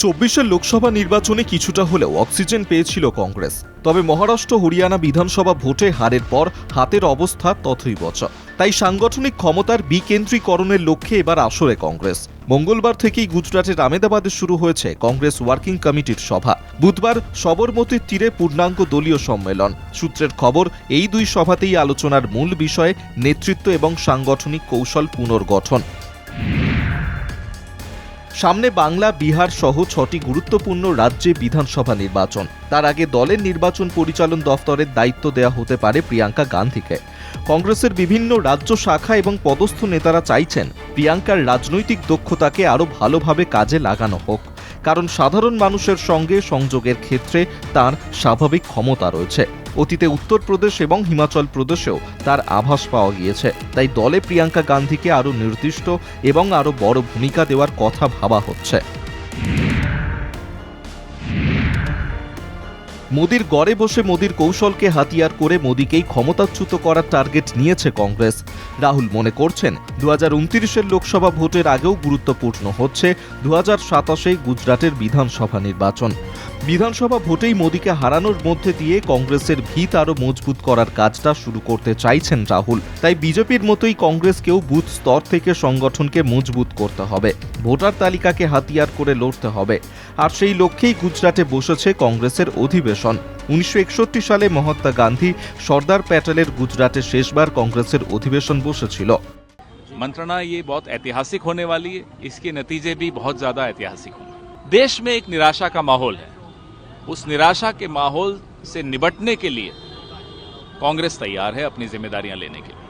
২৪-এর লোকসভা নির্বাচনে কিছুটা হলেও অক্সিজেন পেয়েছিল কংগ্রেস। তবে মহারাষ্ট্র হরিয়ানা বিধানসভা ভোটে হারের পর হাতের অবস্থা তথৈবচ। তাই সাংগঠনিক ক্ষমতার বিকেন্দ্রীকরণের লক্ষ্যে এবার আসরে কংগ্রেস। মঙ্গলবার থেকেই গুজরাটের আমেদাবাদে শুরু হয়েছে কংগ্রেস ওয়ার্কিং কমিটির সভা। বুধবার সবরমতীর তীরে পূর্ণাঙ্গ দলীয় সম্মেলন। সূত্রের খবর, এই দুই সভাতেই আলোচনার মূল বিষয় নেতৃত্ব এবং সাংগঠনিক কৌশল পুনর্গঠন। সামনে বাংলা, বিহার সহ ৬টি গুরুত্বপূর্ণ রাজ্যে বিধানসভা নির্বাচন। তার আগে দলের নির্বাচন পরিচালন দফতরের দায়িত্ব দেওয়া হতে পারে প্রিয়াঙ্কা গান্ধীকে। কংগ্রেসের বিভিন্ন রাজ্য শাখা এবং পদস্থ নেতারা চাইছেন প্রিয়াঙ্কার রাজনৈতিক দক্ষতাকে আরও ভালোভাবে কাজে লাগানো হোক, কারণ সাধারণ মানুষের সঙ্গে সংযোগের ক্ষেত্রে তার স্বাভাবিক ক্ষমতা রয়েছে। অতীতে উত্তরপ্রদেশ এবং হিমাচল প্রদেশেও তার আভাস পাওয়া গিয়েছে। তাই দলে প্রিয়াঙ্কা গান্ধীকে আরও নির্দিষ্ট এবং আরও বড় ভূমিকা দেওয়ার কথা ভাবা হচ্ছে। মোদির গড়ে বসে মোদির কৌশলকে হাতিয়ার করে মোদিকেই ক্ষমতাচ্যুত করার টার্গেট নিয়েছে কংগ্রেস। রাহুল মনে করছেন ২০২৯-এর লোকসভা ভোটের আগেও গুরুত্বপূর্ণ হচ্ছে ২০২৭-এ গুজরাটের বিধানসভা নির্বাচন। বিধানসভা ভোটেই মোদিকে হারানোর মধ্যে দিয়ে কংগ্রেসের ভিত আরও মজবুত করার কাজটা শুরু করতে চাইছেন রাহুল। তাই বিজেপির মতোই কংগ্রেসকেও বুথ স্তর থেকে সংগঠনকে মজবুত করতে হবে, ভোটার তালিকাকে হাতিয়ার করে লড়তে হবে। আর সেই লক্ষ্যেই গুজরাটে বসেছে কংগ্রেসের অধিবেশন। ১৯৬১ সালে মহাত্মা গান্ধী সর্দার প্যাটেলের গুজরাটে শেষবার কংগ্রেসের অধিবেশন বসেছিল। मंत्रणा ये बहुत ऐतिहासिक होने वाली है, इसके नतीजे भी बहुत ज्यादा ऐतिहासिक होंगे। देश में एक निराशा का माहौल है, उस निराशा के माहौल से निपटने के लिए कांग्रेस तैयार है अपनी जिम्मेदारियां लेने के लिए।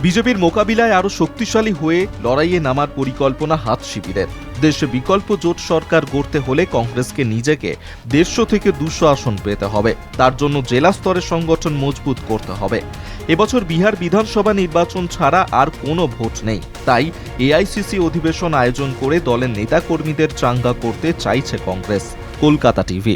বিজেপির মোকাবিলায় আরও শক্তিশালী হয়ে লড়াইয়ে নামার পরিকল্পনা হাত শিবিরের। দেশে বিকল্প জোট সরকার গড়তে হলে কংগ্রেসকে নিজেকে ১৫০ থেকে ২০০ আসন পেতে হবে। তার জন্য জেলা স্তরে সংগঠন মজবুত করতে হবে। এবছর বিহার বিধানসভা নির্বাচন ছাড়া আর কোনো ভোট নেই। তাই এআইসিসি অধিবেশন আয়োজন করে দলের নেতাকর্মীদের চাঙ্গা করতে চাইছে কংগ্রেস। কলকাতা টিভি।